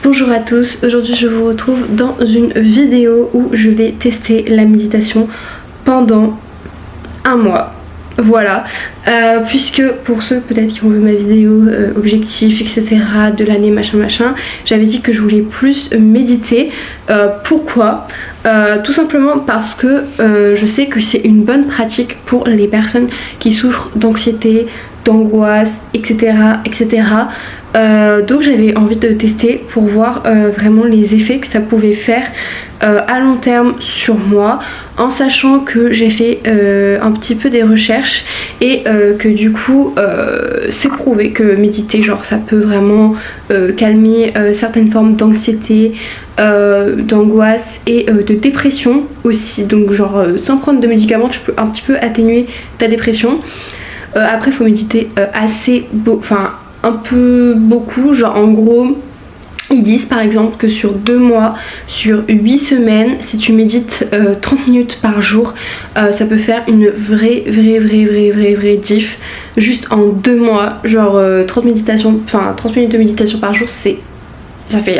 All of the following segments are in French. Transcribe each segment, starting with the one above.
Bonjour à tous, aujourd'hui je vous retrouve dans une vidéo où je vais tester la méditation pendant un mois. Voilà, puisque pour ceux peut-être qui ont vu ma vidéo objectif etc de l'année machin, j'avais dit que je voulais plus méditer. Pourquoi tout simplement parce que je sais que c'est une bonne pratique pour les personnes qui souffrent d'anxiété, d'angoisse, etc. Donc j'avais envie de tester pour voir vraiment les effets que ça pouvait faire à long terme sur moi, en sachant que j'ai fait un petit peu des recherches et que du coup c'est prouvé que méditer genre ça peut vraiment calmer certaines formes d'anxiété, d'angoisse et de dépression aussi. Donc genre sans prendre de médicaments tu peux un petit peu atténuer ta dépression. Après faut méditer un peu beaucoup, genre en gros ils disent par exemple que sur 2 mois, sur 8 semaines, si tu médites 30 minutes par jour, ça peut faire une vraie diff juste en 2 mois. Genre 30 minutes de méditation par jour, ça fait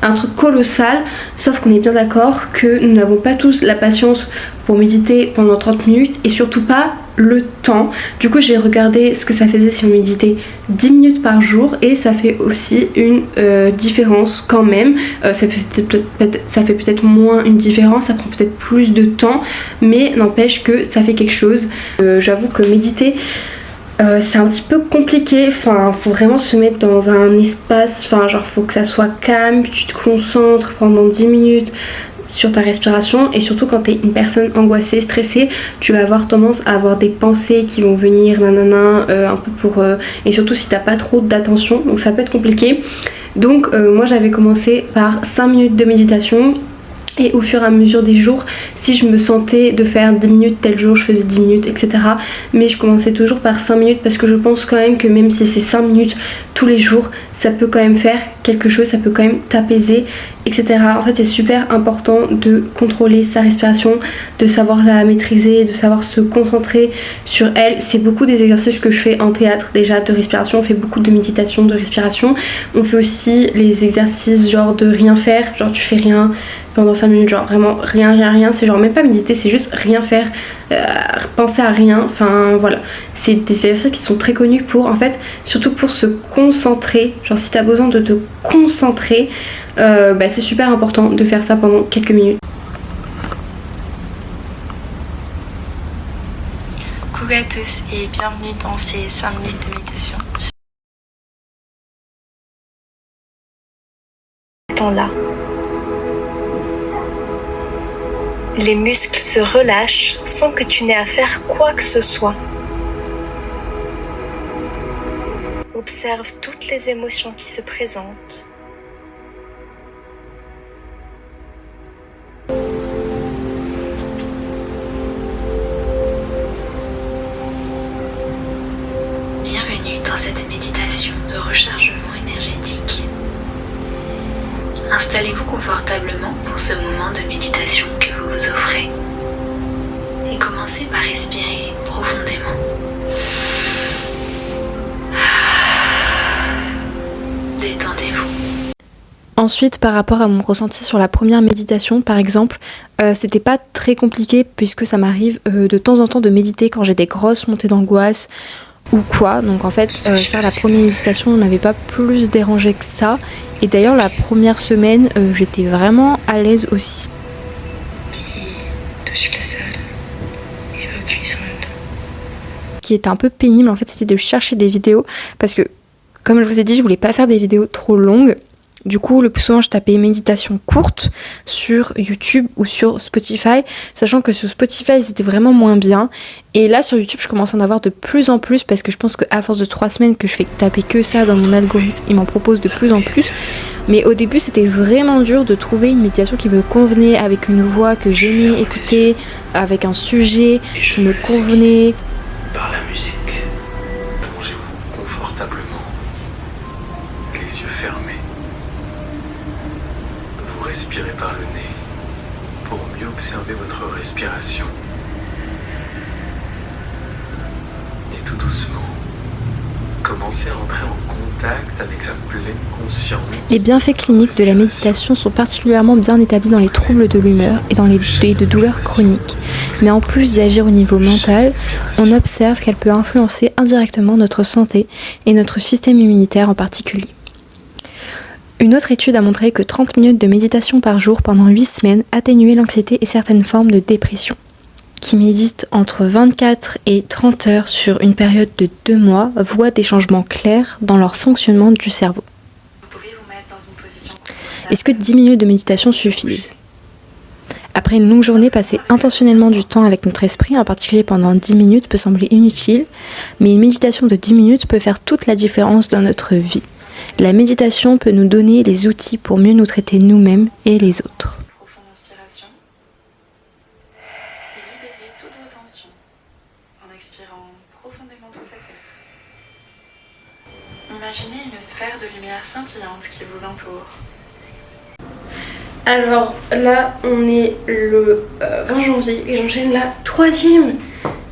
un truc colossal. Sauf qu'on est bien d'accord que nous n'avons pas tous la patience pour méditer pendant 30 minutes et surtout pas le temps. Du coup j'ai regardé ce que ça faisait si on méditait 10 minutes par jour et ça fait aussi une différence quand même. Ça fait peut-être moins une différence, ça prend peut-être plus de temps, mais n'empêche que ça fait quelque chose. J'avoue que méditer c'est un petit peu compliqué, faut vraiment se mettre dans un espace, faut que ça soit calme, que tu te concentres pendant 10 minutes sur ta respiration, et surtout quand t'es une personne angoissée, stressée, tu vas avoir tendance à avoir des pensées qui vont venir un peu et surtout si t'as pas trop d'attention, donc ça peut être compliqué. Donc moi j'avais commencé par 5 minutes de méditation. Et au fur et à mesure des jours, si je me sentais de faire 10 minutes tel jour, je faisais 10 minutes, etc. Mais je commençais toujours par 5 minutes parce que je pense quand même que même si c'est 5 minutes tous les jours, ça peut quand même faire quelque chose, ça peut quand même t'apaiser, etc. En fait, c'est super important de contrôler sa respiration, de savoir la maîtriser, de savoir se concentrer sur elle. C'est beaucoup des exercices que je fais en théâtre déjà de respiration. On fait beaucoup de méditation, de respiration. On fait aussi les exercices genre de rien faire, genre tu fais rien pendant 5 minutes, genre vraiment rien, c'est genre même pas méditer, c'est juste rien faire, penser à rien, voilà. C'est des exercices qui sont très connus pour, en fait, surtout pour se concentrer, genre si t'as besoin de te concentrer, c'est super important de faire ça pendant quelques minutes. Coucou à tous et bienvenue dans ces 5 minutes de méditation. Temps-là. Les muscles se relâchent sans que tu n'aies à faire quoi que ce soit. Observe toutes les émotions qui se présentent. Bienvenue dans cette méditation de rechargement énergétique. Installez-vous confortablement pour ce moment de méditation que vous vous offrez et commencez par respirer profondément. Détendez-vous. Ensuite, par rapport à mon ressenti sur la première méditation, par exemple, c'était pas très compliqué puisque ça m'arrive de temps en temps de méditer quand j'ai des grosses montées d'angoisse ou quoi. Donc en fait, faire la première méditation ne m'avait pas plus dérangé que ça. Et d'ailleurs, la première semaine, j'étais vraiment à l'aise aussi. Dessus la salle et vos cuisses en même temps. Qui était un peu pénible, en fait, c'était de chercher des vidéos parce que, comme je vous ai dit, je voulais pas faire des vidéos trop longues. Du coup, le plus souvent, je tapais méditation courte sur YouTube ou sur Spotify, sachant que sur Spotify, c'était vraiment moins bien. Et là, sur YouTube, je commence à en avoir de plus en plus parce que je pense qu'à force de 3 semaines que je fais taper que ça dans mon algorithme, il m'en propose de plus en plus. Mais au début, c'était vraiment dur de trouver une méditation qui me convenait, avec une voix que j'aimais écouter, avec un sujet qui me convenait. Par la musique, plongez-vous confortablement, les yeux fermés. Vous respirez par le nez pour mieux observer votre respiration. Et tout doucement, commencez à entrer en contact contact avec la pleine conscience. Les bienfaits cliniques de la méditation sont particulièrement bien établis dans les troubles de l'humeur et dans les de douleurs chroniques. Mais en plus d'agir au niveau mental, on observe qu'elle peut influencer indirectement notre santé et notre système immunitaire en particulier. Une autre étude a montré que 30 minutes de méditation par jour pendant 8 semaines atténuait l'anxiété et certaines formes de dépression. Qui méditent entre 24 et 30 heures sur une période de 2 mois voient des changements clairs dans leur fonctionnement du cerveau. Est-ce que 10 minutes de méditation suffisent ? Après une longue journée, passer intentionnellement du temps avec notre esprit, en particulier pendant 10 minutes, peut sembler inutile, mais une méditation de 10 minutes peut faire toute la différence dans notre vie. La méditation peut nous donner les outils pour mieux nous traiter nous-mêmes et les autres. Profonde inspiration. Et libérez toutes vos tensions en expirant profondément tout sa cœur. Imaginez une sphère de lumière scintillante qui vous entoure. Alors là, on est le 20 janvier et j'enchaîne la 3e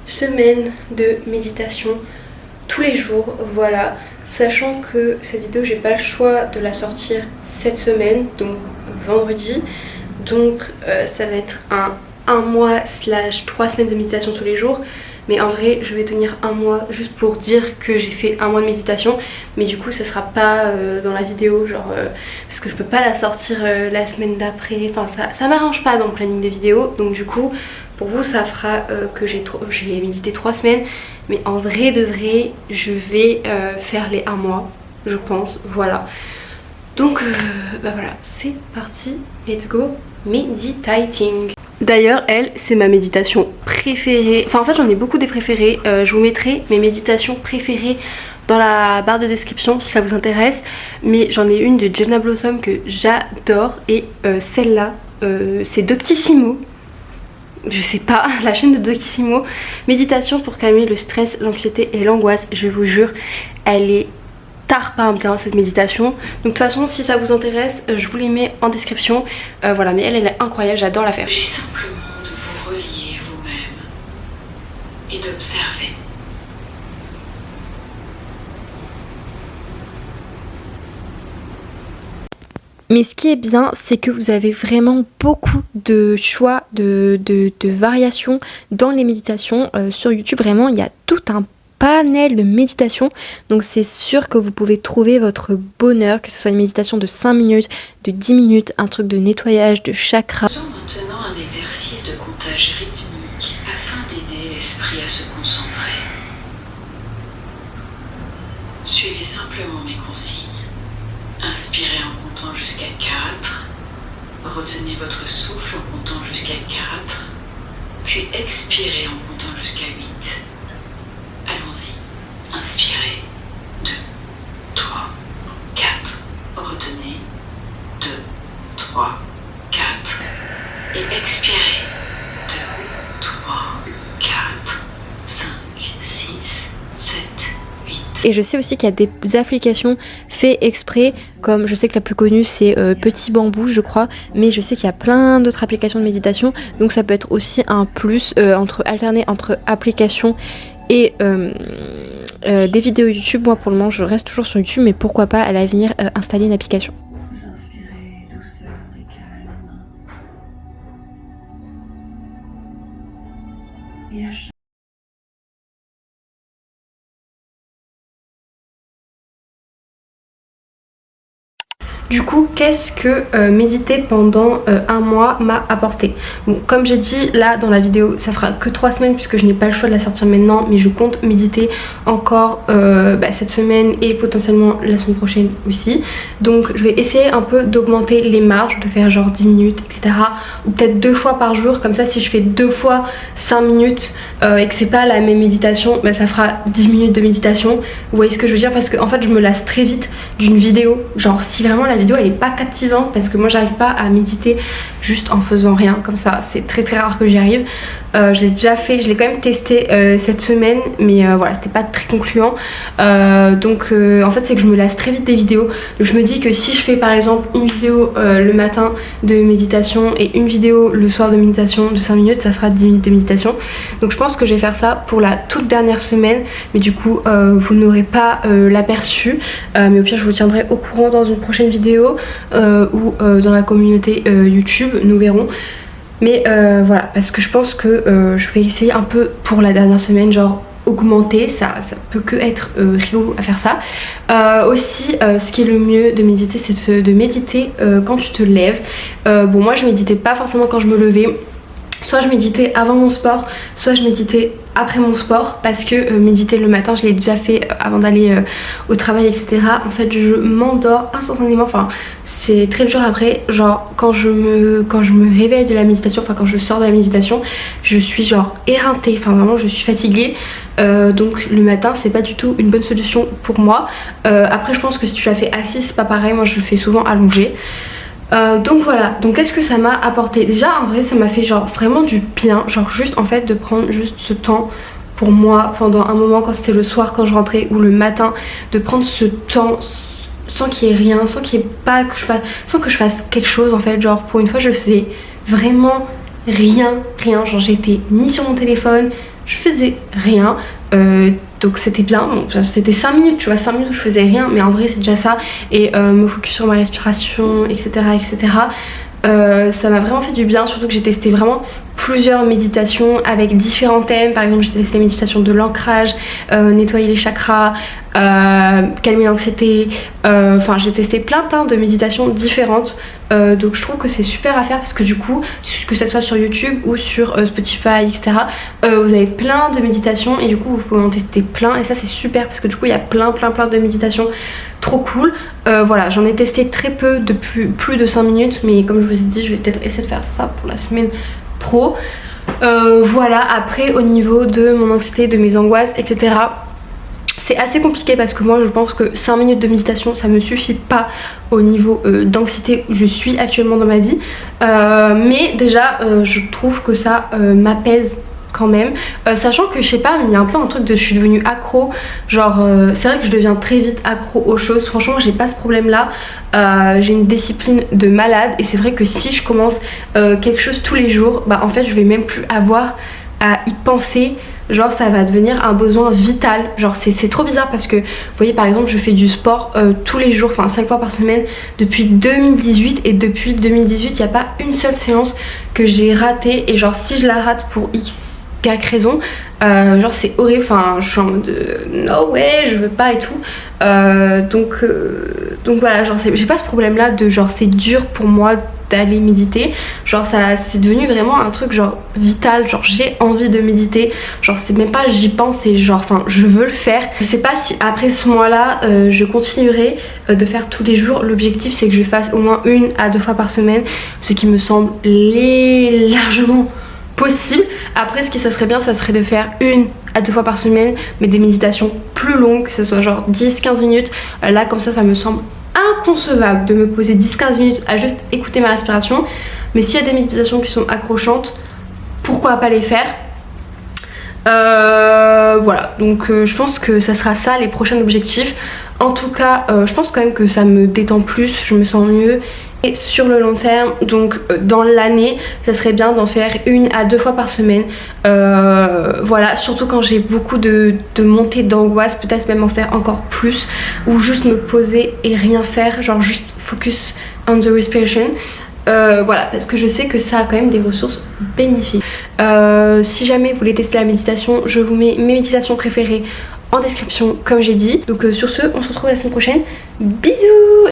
semaine de méditation tous les jours, voilà. Sachant que cette vidéo, j'ai pas le choix de la sortir cette semaine, donc vendredi. Donc ça va être un mois / 3 semaines de méditation tous les jours. Mais en vrai, je vais tenir un mois juste pour dire que j'ai fait un mois de méditation. Mais du coup, ça sera pas dans la vidéo, genre parce que je peux pas la sortir la semaine d'après. Enfin, ça m'arrange pas dans le planning des vidéos. Donc du coup, pour vous, ça fera que j'ai médité 3 semaines. Mais en vrai de vrai, je vais faire les 1 mois, je pense. Voilà. Donc, bah voilà, c'est parti. Let's go meditating. D'ailleurs, elle, c'est ma méditation préférée. Enfin, en fait, j'en ai beaucoup des préférées. Je vous mettrai mes méditations préférées dans la barre de description si ça vous intéresse. Mais j'en ai une de Jenna Blossom que j'adore. Et celle-là, c'est Doctissimo. Je sais pas, la chaîne de Doctissimo. Méditation pour calmer le stress, l'anxiété et l'angoisse. Je vous jure, elle est tarpin bien cette méditation. Donc de toute façon, si ça vous intéresse, je vous les mets en description. Voilà, mais elle est incroyable, j'adore la faire. Il s'agit simplement de vous relier à vous-même et d'observer. Mais ce qui est bien, c'est que vous avez vraiment beaucoup de choix, de variations dans les méditations. Sur YouTube, vraiment, il y a tout un panel de méditation, donc c'est sûr que vous pouvez trouver votre bonheur, que ce soit une méditation de 5 minutes, de 10 minutes, un truc de nettoyage, de chakra. Faisons maintenant un exercice de comptage rythmique afin d'aider l'esprit à se concentrer. Suivez simplement mes consignes. Inspirez en comptant jusqu'à 4, retenez votre souffle en comptant jusqu'à 4, puis expirez en comptant jusqu'à 8. Allons-y. Inspirez. 2, 3, 4. Retenez. 2, 3, 4. Et expirez. 2, 3, 4, 5, 6, 7, 8. Et je sais aussi qu'il y a des applications faites exprès, comme je sais que la plus connue c'est Petit Bambou, je crois, mais je sais qu'il y a plein d'autres applications de méditation, donc ça peut être aussi un plus alterner entre applications et des vidéos YouTube. Moi pour le moment je reste toujours sur YouTube, mais pourquoi pas à l'avenir installer une application. Vous inspirez douceur et calme. Et à chaque Du coup, qu'est-ce que méditer pendant 1 mois m'a apporté? Bon, comme j'ai dit là dans la vidéo, ça fera que 3 semaines puisque je n'ai pas le choix de la sortir maintenant, mais je compte méditer encore cette semaine et potentiellement la semaine prochaine aussi. Donc je vais essayer un peu d'augmenter les marges, de faire genre 10 minutes, etc. Ou peut-être 2 fois par jour, comme ça si je fais 2 fois 5 minutes et que c'est pas la même méditation, ça fera 10 minutes de méditation. Vous voyez ce que je veux dire? Parce que en fait je me lasse très vite d'une vidéo, genre si vraiment la vidéo elle est pas captivante, parce que moi j'arrive pas à méditer juste en faisant rien comme ça. C'est très très rare que j'y arrive. Je l'ai déjà fait, je l'ai quand même testé cette semaine, mais voilà, c'était pas très concluant. Donc en fait c'est que je me lasse très vite des vidéos. Donc je me dis que si je fais par exemple une vidéo le matin de méditation et une vidéo le soir de méditation de 5 minutes, ça fera 10 minutes de méditation. Donc je pense que je vais faire ça pour la toute dernière semaine, mais du coup vous n'aurez pas l'aperçu, mais au pire je vous tiendrai au courant dans une prochaine vidéo ou dans la communauté YouTube, nous verrons. Mais voilà, parce que je pense que je vais essayer un peu pour la dernière semaine, genre augmenter, ça peut que être rigolo à faire ça. Aussi ce qui est le mieux de méditer, c'est de méditer quand tu te lèves. Bon, moi je méditais pas forcément quand je me levais, soit je méditais avant mon sport, soit je méditais après mon sport, parce que méditer le matin je l'ai déjà fait avant d'aller au travail, etc. En fait je m'endors instantanément, enfin c'est très dur après, genre quand je me réveille de la méditation, enfin quand je sors de la méditation, je suis genre éreintée, enfin vraiment je suis fatiguée. Donc le matin c'est pas du tout une bonne solution pour moi. Après je pense que si tu la fais assise c'est pas pareil, moi je le fais souvent allongée. Donc voilà, donc qu'est-ce que ça m'a apporté? Déjà en vrai ça m'a fait genre vraiment du bien, genre juste en fait de prendre juste ce temps pour moi pendant un moment, quand c'était le soir quand je rentrais ou le matin, de prendre ce temps sans qu'il y ait rien, sans qu'il y ait pas que je fasse, sans que je fasse quelque chose en fait. Genre pour une fois je faisais vraiment rien, genre j'étais ni sur mon téléphone, je faisais rien. Donc c'était bien, bon, c'était 5 minutes, tu vois, 5 minutes où je faisais rien, mais en vrai c'est déjà ça. Et me focus sur ma respiration, etc. Ça m'a vraiment fait du bien, surtout que j'ai testé vraiment plusieurs méditations avec différents thèmes. Par exemple j'ai testé la méditation de l'ancrage, nettoyer les chakras, calmer l'anxiété, enfin j'ai testé plein de méditations différentes. Donc je trouve que c'est super à faire, parce que du coup que ça soit sur YouTube ou sur Spotify, etc. Vous avez plein de méditations et du coup vous pouvez en tester plein, et ça c'est super parce que du coup il y a plein de méditations trop cool. Voilà, j'en ai testé très peu, depuis plus de 5 minutes, mais comme je vous ai dit je vais peut-être essayer de faire ça pour la semaine pro. Voilà, après au niveau de mon anxiété, de mes angoisses, etc. c'est assez compliqué parce que moi je pense que 5 minutes de méditation ça me suffit pas au niveau d'anxiété où je suis actuellement dans ma vie. Mais déjà je trouve que ça m'apaise quand même, sachant que je sais pas, mais il y a un peu un truc de je suis devenue accro, genre c'est vrai que je deviens très vite accro aux choses. Franchement j'ai pas ce problème là, j'ai une discipline de malade, et c'est vrai que si je commence quelque chose tous les jours, bah en fait je vais même plus avoir à y penser. Genre ça va devenir un besoin vital, genre c'est trop bizarre, parce que vous voyez par exemple je fais du sport tous les jours, enfin 5 fois par semaine depuis 2018, et depuis 2018 il n'y a pas une seule séance que j'ai ratée, et genre si je la rate pour X raison, genre c'est horrible, enfin je suis en mode no way, je veux pas et tout. Donc voilà, genre j'ai pas ce problème là de genre c'est dur pour moi d'aller méditer, genre ça c'est devenu vraiment un truc genre vital, genre j'ai envie de méditer, genre c'est même pas j'y pense, c'est genre enfin je veux le faire. Je sais pas si après ce mois là je continuerai de faire tous les jours. L'objectif c'est que je fasse au moins 1 à 2 fois par semaine, ce qui me semble largement possible. Après ce qui ça serait bien, ça serait de faire 1 à 2 fois par semaine, mais des méditations plus longues, que ce soit genre 10-15 minutes. Là comme ça me semble inconcevable de me poser 10-15 minutes à juste écouter ma respiration. Mais s'il y a des méditations qui sont accrochantes, pourquoi pas les faire. Voilà, donc je pense que ça sera ça les prochains objectifs. En tout cas je pense quand même que ça me détend plus, je me sens mieux. Et sur le long terme, donc dans l'année, ça serait bien d'en faire 1 à 2 fois par semaine. Voilà, surtout quand j'ai beaucoup de montées d'angoisse, peut-être même en faire encore plus, ou juste me poser et rien faire, genre juste focus on the respiration. Voilà, parce que je sais que ça a quand même des ressources bénéfiques. Si jamais vous voulez tester la méditation, je vous mets mes méditations préférées en description comme j'ai dit. Donc sur ce, on se retrouve la semaine prochaine. Bisous!